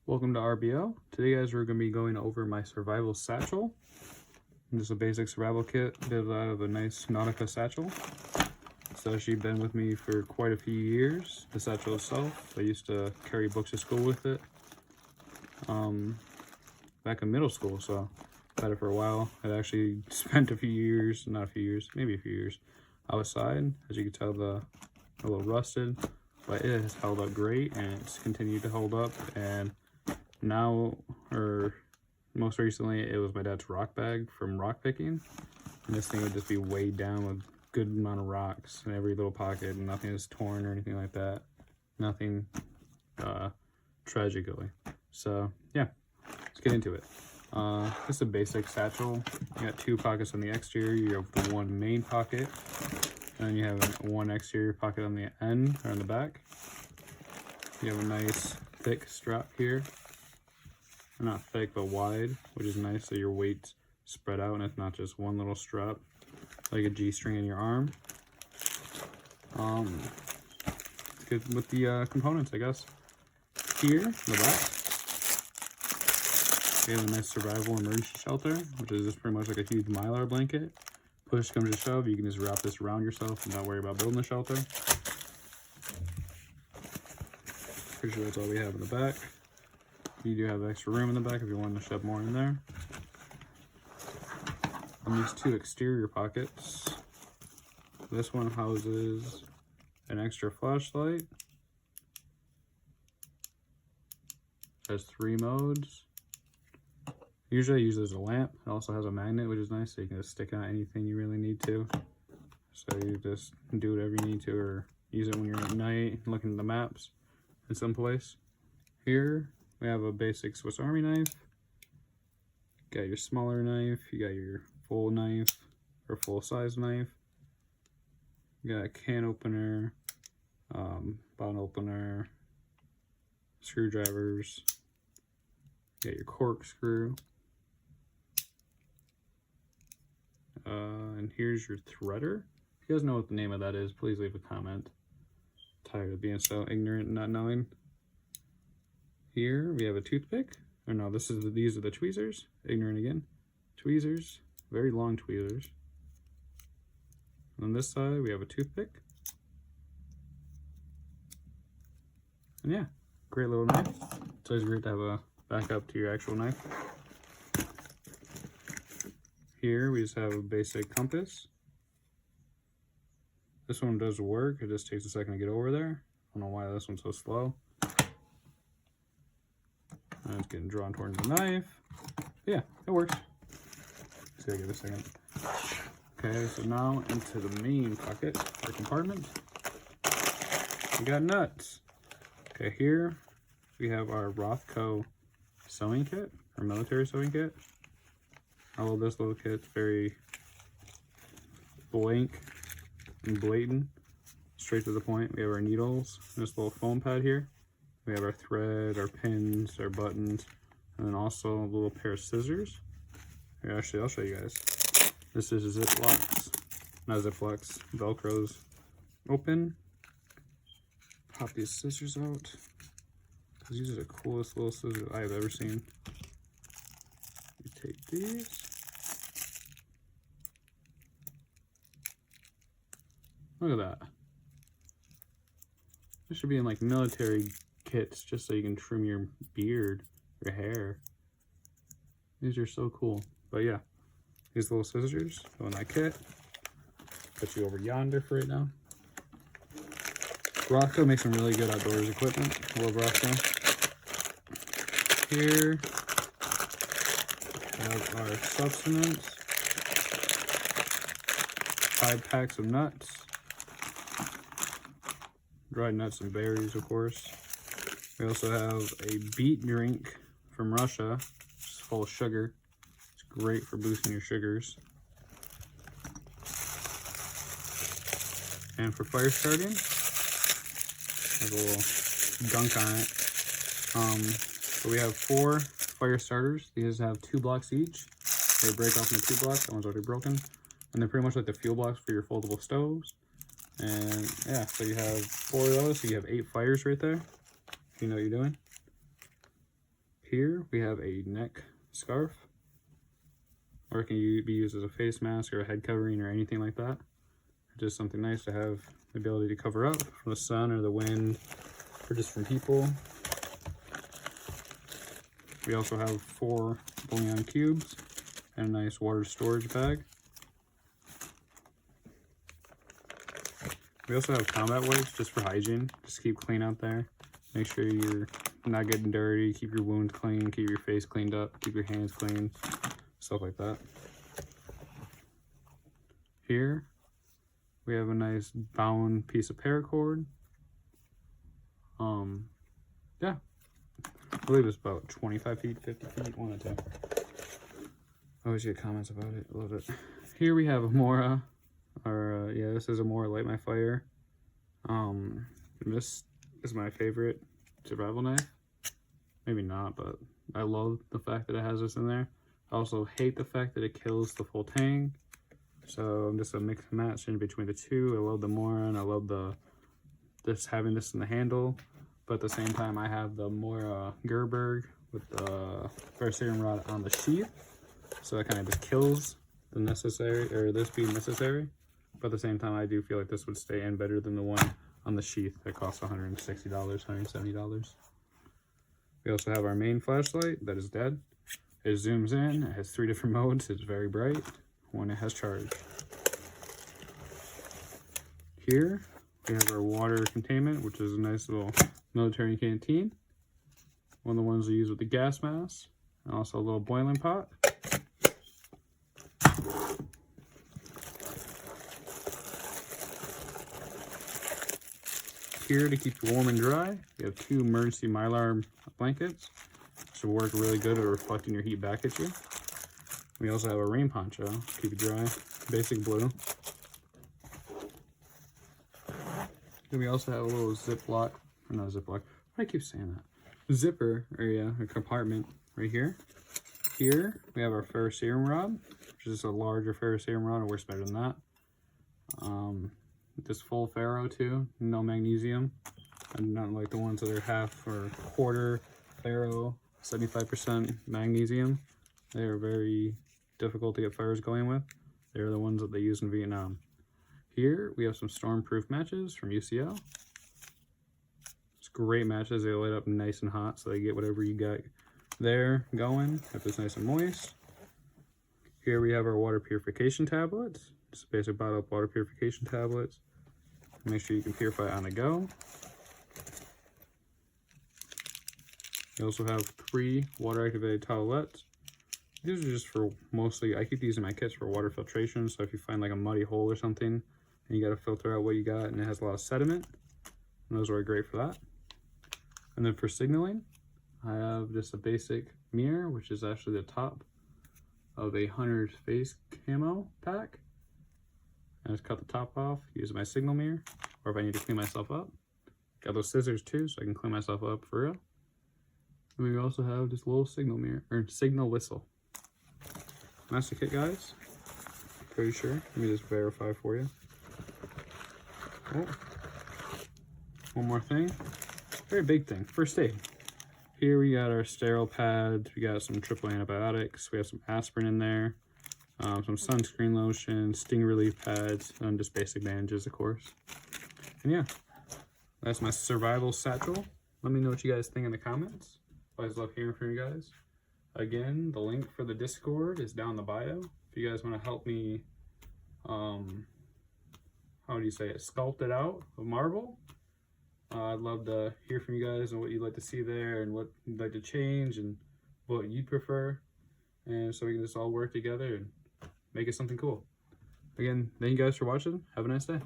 Welcome to RBO. Today guys, we're going to be going over my survival satchel. This is a basic survival kit built out of a nice Nautica satchel. It's actually been with me for quite a few years, the satchel itself. I used to carry books to school with it back in middle school, so I've had it for a while. I actually spent a few years, maybe a few years outside. As you can tell, a little rusted, but it has held up great and it's continued to hold up. And now, or most recently, it was my dad's rock bag from rock picking, and this thing would just be weighed down with good amount of rocks in every little pocket, and nothing is torn or anything like that. Nothing tragically. So yeah, let's get into it. This is a basic satchel. You got two pockets on the exterior. You have the one main pocket, and then you have one exterior pocket on the end or on the back. You have a nice thick strap here. Not thick, but wide, which is nice, so your weight's spread out and it's not just one little strap like a G-string in your arm. It's good with the components, I guess. Here in the back, we have a nice survival emergency shelter, which is just pretty much like a huge Mylar blanket. Push comes to shove, you can just wrap this around yourself and not worry about building a shelter. Pretty sure that's all we have in the back. You do have extra room in the back if you want to shove more in there. On these two exterior pockets, this one houses an extra flashlight. It has 3 modes. Usually I use it as a lamp. It also has a magnet, which is nice, so you can just stick out anything you really need to. So you just do whatever you need to, or use it when you're at night looking at the maps in some place. Here we have a basic Swiss Army knife. You got your smaller knife, you got your full knife or full size knife. You got a can opener, bottle opener, screwdrivers. You got your corkscrew. And here's your threader. If you guys know what the name of that is, please leave a comment. I'm tired of being so ignorant and not knowing. Here we have a toothpick. Or no, these are the tweezers. Ignorant again. Tweezers, very long tweezers. On this side we have a toothpick. And yeah, great little knife. It's always great to have a backup to your actual knife. Here we just have a basic compass. This one does work, it just takes a second to get over there. I don't know why this one's so slow. And it's getting drawn towards the knife. But yeah, it works. Just gotta give it a second. Okay, so now into the main pocket or compartment. We got nuts. Okay, here we have our Rothco sewing kit, or military sewing kit. I love this little kit. It's very blank and blatant, straight to the point. We have our needles, this little foam pad here. We have our thread, our pins, our buttons, and then also a little pair of scissors. Here, actually, I'll show you guys. This is Ziplocs, not Ziplocs, Velcros. Open. Pop these scissors out. These are the coolest little scissors I've ever seen. You take these. Look at that. This should be in like military kits, just so you can trim your beard, your hair. These are so cool. But yeah, these little scissors go in that kit. Put you over yonder for right now. Rothco makes some really good outdoors equipment. I love Rothco. Here we have our sustenance. 5 packs of nuts. Dried nuts and berries, of course. We also have a beet drink from Russia, which is full of sugar. It's great for boosting your sugars. And for fire starting, there's a little gunk on it. So we have 4 fire starters. These have 2 blocks each. They break off into 2 blocks. That one's already broken. And they're pretty much like the fuel blocks for your foldable stoves. And yeah, so you have 4 of those, so you have 8 fires right there, if you know what you're doing. Here we have a neck scarf, or it can be used as a face mask or a head covering or anything like that. Just something nice to have the ability to cover up from the sun or the wind or just from people. We also have 4 bouillon cubes and a nice water storage bag. We also have combat wipes just for hygiene. Just keep clean out there. Make sure you're not getting dirty. Keep your wounds clean. Keep your face cleaned up. Keep your hands clean. Stuff like that. Here we have a nice bound piece of paracord. Yeah, I believe it's about 25 feet, 50 feet, 1 or 2. I always get comments about it. Love it. Here we have a Mora, or yeah, this is a Mora Light My Fire. This is my favorite survival knife. Maybe not, but I love the fact that it has this in there. I also hate the fact that it kills the full tang. So I'm just a mix and match in between the two. I love the Mora and I love this having this in the handle. But at the same time, I have the Mora Gerberg with the ferrocerium rod on the sheath. So that kind of just kills the necessary, or this being necessary. But at the same time, I do feel like this would stay in better than the one on the sheath that costs $160, $170. We also have our main flashlight that is dead. It zooms in, it has 3 different modes, it's very bright when it has charge. Here we have our water containment, which is a nice little military canteen. One of the ones we use with the gas mask, and also a little boiling pot. Here to keep you warm and dry, we have 2 emergency Mylar blankets. This will work really good at reflecting your heat back at you. We also have a rain poncho to keep it dry, basic blue. Then we also have a little Ziploc, or not Ziploc, why do I keep saying that? Zipper area, a compartment right here. Here we have our ferrocerium rod, which is a larger ferrocerium rod, it works better than that. This full ferro too, no magnesium. And not like the ones that are half or quarter ferro, 75% magnesium. They are very difficult to get fires going with. They're the ones that they use in Vietnam. Here we have some storm-proof matches from UCL. It's great matches. They light up nice and hot, so they get whatever you got there going if it's nice and moist. Here we have our water purification tablets. Just a basic bottle of water purification tablets. Make sure you can purify on the go. You also have 3 water activated towelettes. These are just for mostly, I keep these in my kits for water filtration. So if you find like a muddy hole or something and you got to filter out what you got and it has a lot of sediment, those are great for that. And then for signaling, I have just a basic mirror, which is actually the top of a hunter's face camo pack. I just cut the top off, use my signal mirror, or if I need to clean myself up. Got those scissors too, so I can clean myself up for real. And we also have this little signal mirror, or signal whistle. And that's the kit, guys. Pretty sure. Let me just verify for you. Oh. One more thing. Very big thing. First aid. Here we got our sterile pads. We got some triple antibiotics. We have some aspirin in there. Some sunscreen lotion, sting relief pads, and just basic bandages, of course. And yeah, that's my survival satchel. Let me know what you guys think in the comments. I always love hearing from you guys. Again, the link for the Discord is down in the bio. If you guys want to help me, how do you say it, sculpt it out of marble. I'd love to hear from you guys and what you'd like to see there and what you'd like to change and what you'd prefer. And so we can just all work together and make it something cool. Again, thank you guys for watching. Have a nice day.